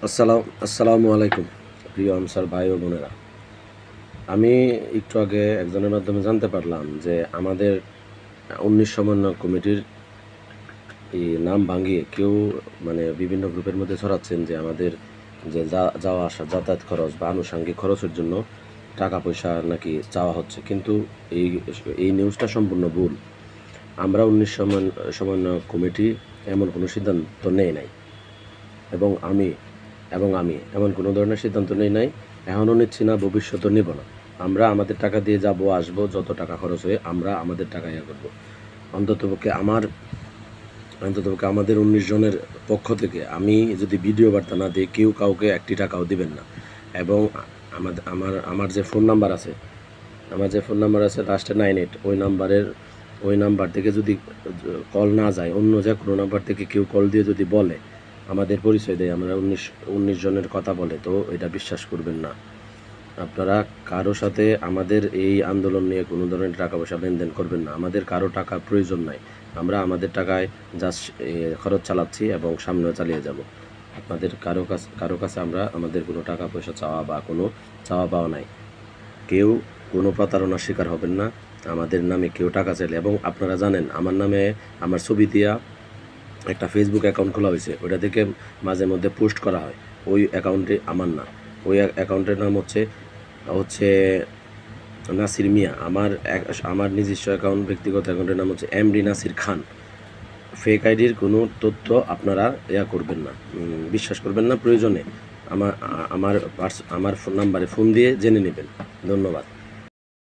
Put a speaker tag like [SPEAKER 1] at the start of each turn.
[SPEAKER 1] আসসালামু আলাইকুম প্রিয় আনসার ভাই ও বোনেরা। আমি একটু আগে একজনের মাধ্যমে জানতে পারলাম যে আমাদের ১৯ সমন্বয় কমিটির এই নাম ভাঙিয়ে কেউ বিভিন্ন গ্রুপের মধ্যে ছড়াচ্ছেন যে আমাদের যে যাওয়া আসা যাতায়াত খরচ বা আনুষঙ্গিক খরচের জন্য টাকা পয়সা নাকি চাওয়া হচ্ছে, কিন্তু এই এই নিউজটা সম্পূর্ণ ভুল। আমরা ১৯ সমন্বয় কমিটি এমন কোনো সিদ্ধান্ত নেই নাই এবং আমি এমন কোনো ধরনের সিদ্ধান্ত নেই নাই, এখনও নিচ্ছি না, ভবিষ্যতেও নেব না। আমরা আমাদের টাকা দিয়ে যাব আসবো, যত টাকা খরচ হয়ে আমরা আমাদের টাকা করবো। অন্ততপক্ষে আমাদের ১৯ জনের পক্ষ থেকে আমি যদি ভিডিও বার্তা না দিই, কেউ কাউকে একটি টাকাও দিবেন না। এবং আমার যে ফোন নাম্বার আছে লাস্টে 98, ওই নাম্বার থেকে যদি কল না যায়, অন্য যে কোনো নাম্বার থেকে কেউ কল দিয়ে যদি বলে আমাদের পরিচয় দেয় আমরা ১৯ জনের কথা বলে, তো এটা বিশ্বাস করবেন না। আপনারা কারো সাথে আমাদের এই আন্দোলন নিয়ে কোনো ধরনের টাকা পয়সা লেনদেন করবেন না। আমাদের কারো টাকা প্রয়োজন নাই। আমরা আমাদের টাকায় জাস্ট খরচ চালাচ্ছি এবং সামনেও চালিয়ে যাব। আপনাদের কারো কাছে আমরা আমাদের কোনো টাকা পয়সা চাওয়া পাওয়া নাই। কেউ কোনো প্রতারণার শিকার হবেন না। আমাদের নামে কেউ টাকা চাইলে, এবং আপনারা জানেন আমার নামে আমার ছবি দিয়া একটা ফেসবুক অ্যাকাউন্ট খোলা হয়েছে, ওইটা থেকে মাঝে মধ্যে পোস্ট করা হয়। ওই অ্যাকাউন্টে আমার না, ওই অ্যাকাউন্টের নাম হচ্ছে নাসির মিয়া। আমার নিজস্ব অ্যাকাউন্ট, ব্যক্তিগত অ্যাকাউন্টের নাম হচ্ছে এমডি নাসির খান। ফেক আইডির কোনো তথ্য আপনারা করবেন না, বিশ্বাস করবেন না। প্রয়োজনে আমার ফোন নাম্বারে ফোন দিয়ে জেনে নেবেন। ধন্যবাদ।